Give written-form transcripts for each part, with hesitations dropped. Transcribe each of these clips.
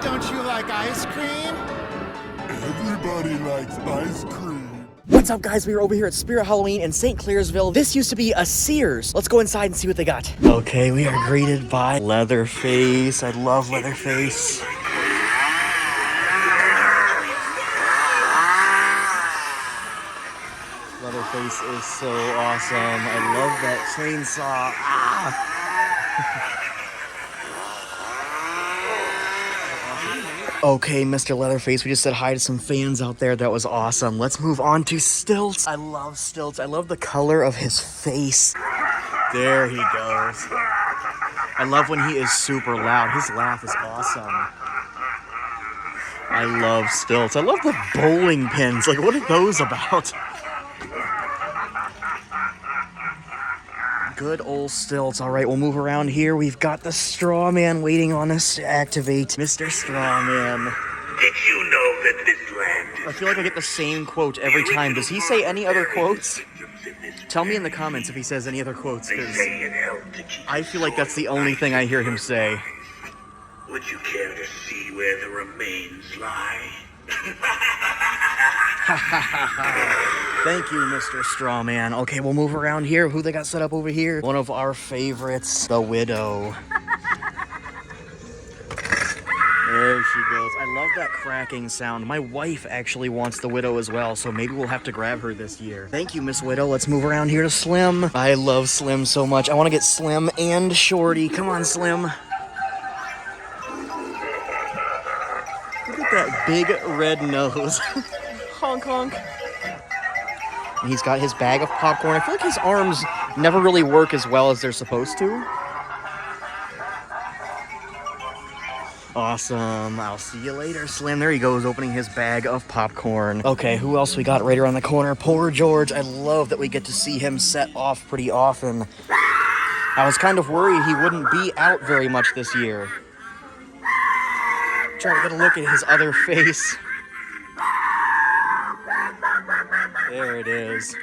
Don't you like ice cream? Everybody likes ice cream. What's up, guys? We are over here at Spirit Halloween in St. Clairsville. This used to be a Sears. Let's go inside and see what they got. Okay, we are greeted by Leatherface. I love Leatherface. Leatherface is so awesome. I love that chainsaw. Ah! Okay, Mr. Leatherface, we just said hi to some fans out there. That was awesome. Let's move on to Stilts. I love Stilts. I love the color of his face. There he goes. I love when he is super loud. His laugh is awesome. I love Stilts. I love the bowling pins. Like, what are those about? Good old Stilts. All right, we'll move around here. We've got the Straw Man waiting on us to activate. Mr. Straw Man. Did you know that this land is... I feel like I get the same quote every time. Does he say any other quotes? Tell me in the comments if he says any other quotes, because I feel like that's the only thing I hear him say. Would you care to see where the remains lie? Thank you, Mr. Strawman. Okay, we'll move around here. Who they got set up over here? One of our favorites, the Widow. There she goes. I love that cracking sound. My wife actually wants the Widow as well, so maybe we'll have to grab her this year. Thank you, Miss Widow. Let's move around here to Slim. I love Slim so much. I want to get Slim and Shorty. Come on, Slim. Look at that big red nose. Honk, honk. And he's got his bag of popcorn. I feel like his arms never really work as well as they're supposed to. Awesome. I'll see you later, Slim. There he goes, opening his bag of popcorn. Okay, who else we got right around the corner? Poor George. I love that we get to see him set off pretty often. I was kind of worried he wouldn't be out very much this year. Try to get a look at his other face. There it is.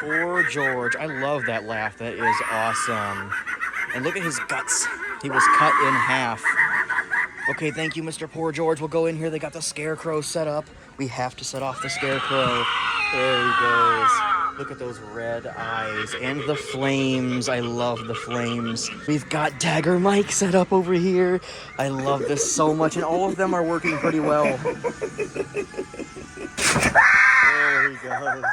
Poor George. I love that laugh. That is awesome. And look at his guts. He was cut in half. Okay, thank you, Mr. Poor George. We'll go in here. They got the Scarecrow set up. We have to set off the Scarecrow. There he goes. Look at those red eyes and the flames. I love the flames. We've got Dagger Mike set up over here. I love this so much, and all of them are working pretty well. There he goes.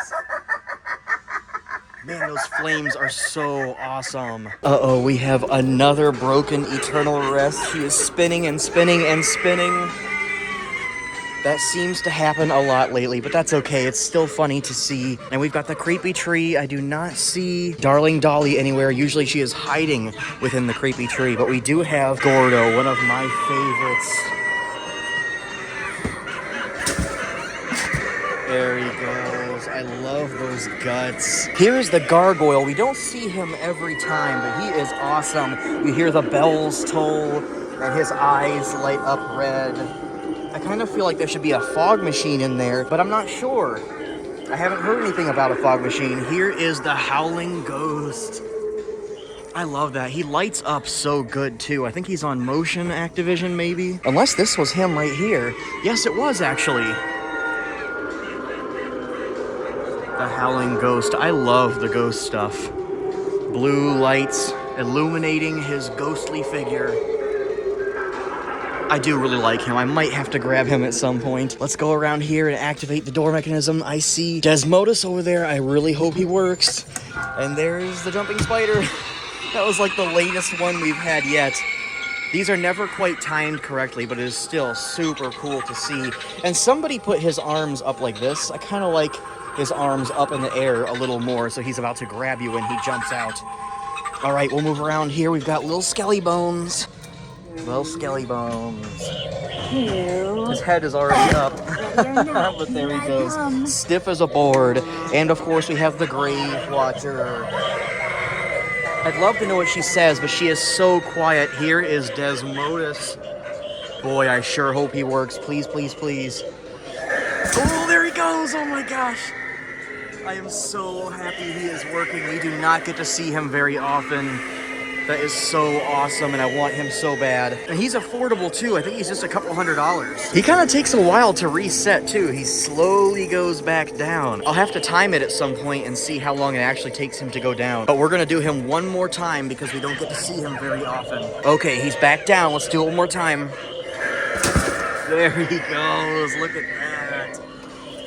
Man, those flames are so awesome. Uh-oh, we have another broken Eternal Rest. She is spinning and spinning and spinning. That seems to happen a lot lately, but that's okay. It's still funny to see. And we've got the creepy tree. I do not see Darling Dolly anywhere. Usually she is hiding within the creepy tree, but we do have Gordo, one of my favorites. There he goes. I love those guts. Here is the gargoyle. We don't see him every time, but he is awesome. You hear the bells toll, and his eyes light up red. I kind of feel like there should be a fog machine in there, but I'm not sure. I haven't heard anything about a fog machine. Here is the Howling Ghost. I love that. He lights up so good, too. I think he's on Motion Activision, maybe? Unless this was him right here. Yes, it was, actually. The Howling Ghost. I love the ghost stuff. Blue lights illuminating his ghostly figure. I do really like him. I might have to grab him at some point. Let's go around here and activate the door mechanism. I see Desmodus over there. I really hope he works. And there's the jumping spider. That was like the latest one we've had yet. These are never quite timed correctly, but it is still super cool to see. And somebody put his arms up like this. I kind of like his arms up in the air a little more, so he's about to grab you when he jumps out. All right, we'll move around here. We've got little Skelly Bones. Little Skelly Bones. Ew. His head is already up. Not, but there he goes. Stiff as a board. And of course we have the Grave Watcher. I'd love to know what she says, but she is so quiet. Here is Desmodus. Boy, I sure hope he works. Please, please, please. Oh, there he goes. Oh my gosh. I am so happy he is working. We do not get to see him very often. That is so awesome, and I want him so bad. And he's affordable too. I think he's just a couple $100s. He kind of takes a while to reset too. He slowly goes back down. I'll have to time it at some point and see how long it actually takes him to go down. But we're gonna do him one more time because we don't get to see him very often. Okay, he's back down. Let's do it one more time. There he goes. Look at that.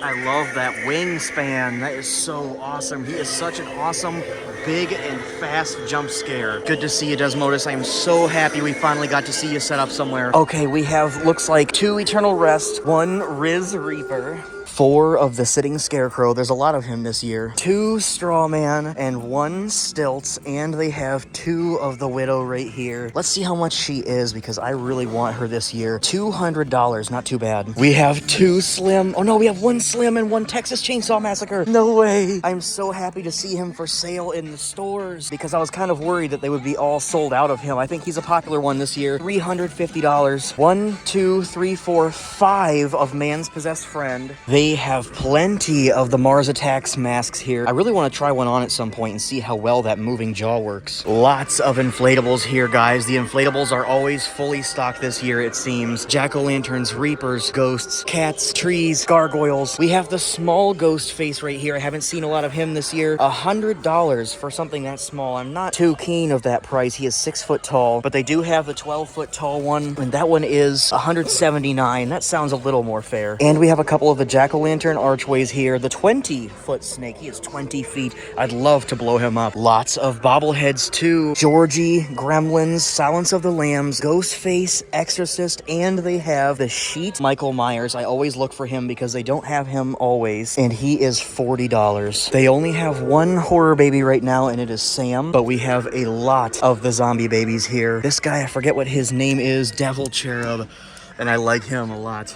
I love that wingspan. That is so awesome. He is such an awesome, big and fast jump scare. Good to see you, Desmodus. I am so happy we finally got to see you set up somewhere. Okay, we have, looks like 2 Eternal Rest, 1 Riz Reaper, 4 of the Sitting Scarecrow. There's a lot of him this year. 2 Strawman and 1 Stilts, and they have 2 of the Widow right here. Let's see how much she is because I really want her this year. $200, not too bad. We have 2 Slim. Oh no, we have 1 Slim and 1 Texas Chainsaw Massacre. No way. I'm so happy to see him for sale in the stores because I was kind of worried that they would be all sold out of him. I think he's a popular one this year. $350. 1, 2, 3, 4, 5 of Man's Possessed Friend. They have plenty of the Mars Attacks masks here. I really want to try one on at some point and see how well that moving jaw works. Lots of inflatables here, guys. The inflatables are always fully stocked this year, it seems. Jack-o'-lanterns, reapers, ghosts, cats, trees, gargoyles. We have the small ghost face right here. I haven't seen a lot of him this year. $100 for something that small. I'm not too keen of that price. He is 6 foot tall, but they do have the 12-foot tall one, and that one is $179. That sounds a little more fair. And we have a couple of the Jack-o'-lantern archways here. The 20-foot snake. He is 20 feet. I'd love to blow him up. Lots of bobbleheads too. Georgie, Gremlins, Silence of the Lambs, Ghostface, Exorcist, and they have the Sheet Michael Myers. I always look for him because they don't have him always, and he is $40. They only have 1 horror baby right now, and it is Sam, but we have a lot of the zombie babies here. This guy, I forget what his name is, Devil Cherub, and I like him a lot.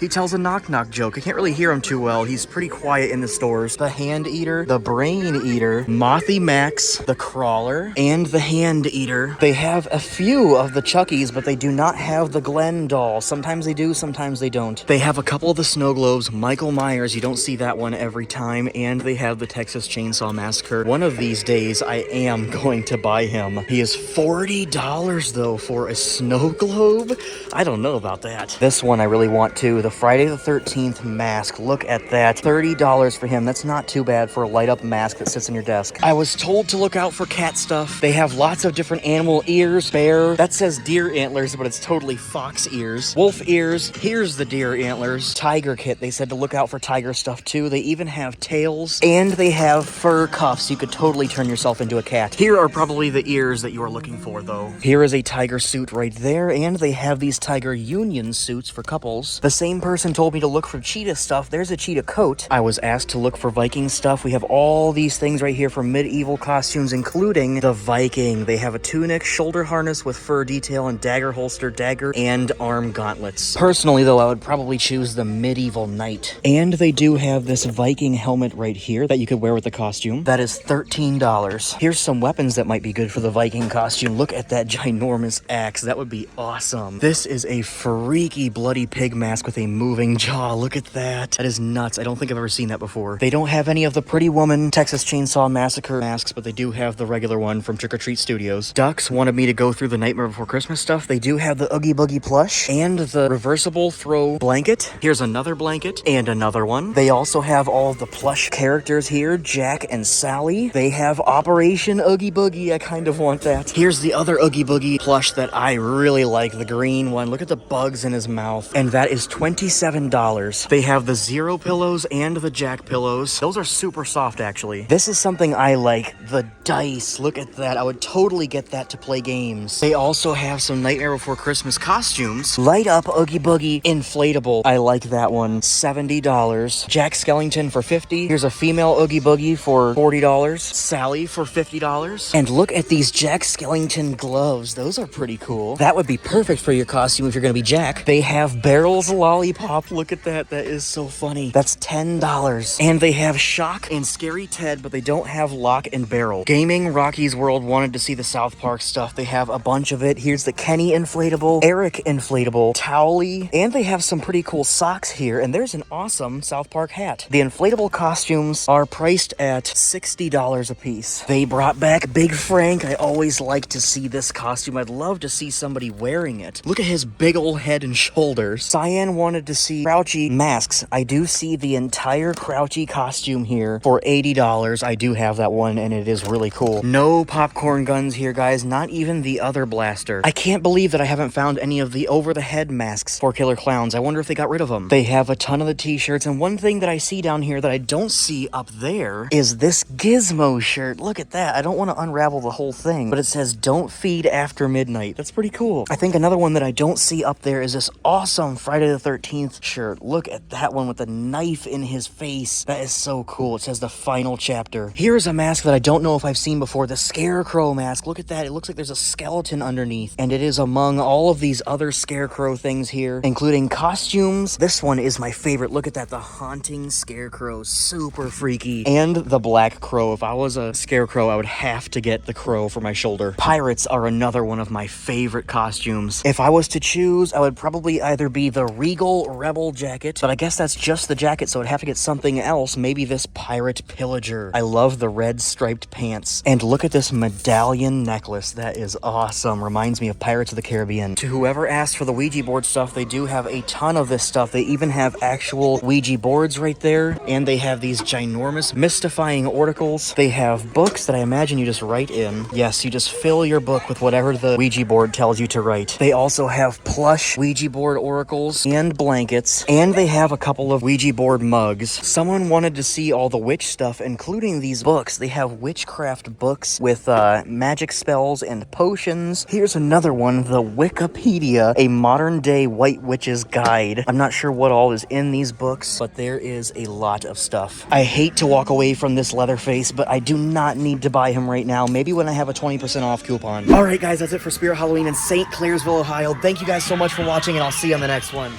He tells a knock-knock joke. I can't really hear him too well. He's pretty quiet in the stores. The Hand Eater, the Brain Eater, Mothy Max, the Crawler, and the Hand Eater. They have a few of the Chuckies, but they do not have the Glenn doll. Sometimes they do, sometimes they don't. They have a couple of the Snow Globes, Michael Myers. You don't see that one every time. And they have the Texas Chainsaw Massacre. One of these days, I am going to buy him. He is $40, though, for a snow globe. I don't know about that. This one I really want, too. The Friday the 13th mask. Look at that. $30 for him. That's not too bad for a light-up mask that sits on your desk. I was told to look out for cat stuff. They have lots of different animal ears. Bear. That says deer antlers, but it's totally fox ears. Wolf ears. Here's the deer antlers. Tiger kit. They said to look out for tiger stuff, too. They even have tails. And they have fur cuffs. You could totally turn yourself into a cat. Here are probably the ears that you are looking for, though. Here is a tiger suit right there, and they have these tiger union suits for couples. The same person told me to look for cheetah stuff. There's a cheetah coat. I was asked to look for Viking stuff. We have all these things right here for medieval costumes, including the Viking. They have a tunic, shoulder harness with fur detail, and dagger holster, dagger, and arm gauntlets. Personally, though, I would probably choose the medieval knight. And they do have this Viking helmet right here that you could wear with the costume. That is $13. Here's some weapons that might be good for the Viking costume. Look at that ginormous axe. That would be awesome. This is a freaky bloody pig mask with a moving jaw. Look at that. That is nuts. I don't think I've ever seen that before. They don't have any of the Pretty Woman Texas Chainsaw Massacre masks, but they do have the regular one from Trick or Treat Studios. Ducks wanted me to go through the Nightmare Before Christmas stuff. They do have the Oogie Boogie plush and the reversible throw blanket. Here's another blanket and another one. They also have all of the plush characters here, Jack and Sally. They have Operation Oogie Boogie. I kind of want that. Here's the other Oogie Boogie plush that I really like, the green one. Look at the bugs in his mouth. And that is $27. They have the Zero pillows and the Jack pillows. Those are super soft, actually. This is something I like, the dice. Look at that. I would totally get that to play games. They also have some Nightmare Before Christmas costumes. Light up Oogie Boogie inflatable. I like that one. $70. Jack Skellington for $50. Here's a female Oogie Boogie for $40. Sally for $50. And look at these Jack Skellington gloves. Those are pretty cool. That would be perfect for your costume if you're going to be Jack. They have barrels of lollipops lollipop. Look at that. That is so funny. That's $10. And they have Shock and Scary Ted, but they don't have Lock and Barrel. Gaming Rocky's World wanted to see the South Park stuff. They have a bunch of it. Here's the Kenny inflatable, Eric inflatable, Towley, and they have some pretty cool socks here. And there's an awesome South Park hat. The inflatable costumes are priced at $60 a piece. They brought back Big Frank. I always like to see this costume. I'd love to see somebody wearing it. Look at his big old head and shoulders. Cyan wanted to see Crouchy masks. I do see the entire Crouchy costume here for $80. I do have that one and it is really cool. No popcorn guns here, guys. Not even the other blaster. I can't believe that I haven't found any of the over-the-head masks for Killer Clowns. I wonder if they got rid of them. They have a ton of the t-shirts, and one thing that I see down here that I don't see up there is this Gizmo shirt. Look at that. I don't want to unravel the whole thing, but it says don't feed after midnight. That's pretty cool. I think another one that I don't see up there is this awesome Friday the 13th shirt. Look at that one with the knife in his face. That is so cool. It says the final chapter. Here's a mask that I don't know if I've seen before, the Scarecrow mask. Look at that. It looks like there's a skeleton underneath, and it is among all of these other Scarecrow things here, including costumes. This one is my favorite. Look at that. The haunting Scarecrow. Super freaky. And the Black Crow. If I was a Scarecrow, I would have to get the crow for my shoulder. Pirates are another one of my favorite costumes. If I was to choose, I would probably either be the Regal Rebel jacket, but I guess that's just the jacket, so I'd have to get something else. Maybe this Pirate Pillager. I love the red striped pants. And look at this medallion necklace. That is awesome. Reminds me of Pirates of the Caribbean. To whoever asked for the Ouija board stuff, they do have a ton of this stuff. They even have actual Ouija boards right there, and they have these ginormous mystifying oracles. They have books that I imagine you just write in. Yes, you just fill your book with whatever the Ouija board tells you to write. They also have plush Ouija board oracles and blankets, and they have a couple of Ouija board mugs. Someone wanted to see all the witch stuff, including these books. They have witchcraft books with magic spells and potions. Here's another one, the Wikipedia, a modern day White Witch's guide. I'm not sure what all is in these books, but there is a lot of stuff. I hate to walk away from this Leatherface, but I do not need to buy him right now. Maybe when I have a 20% off coupon. Alright guys, that's it for Spirit Halloween in St. Clairsville, Ohio. Thank you guys so much for watching, and I'll see you on the next one.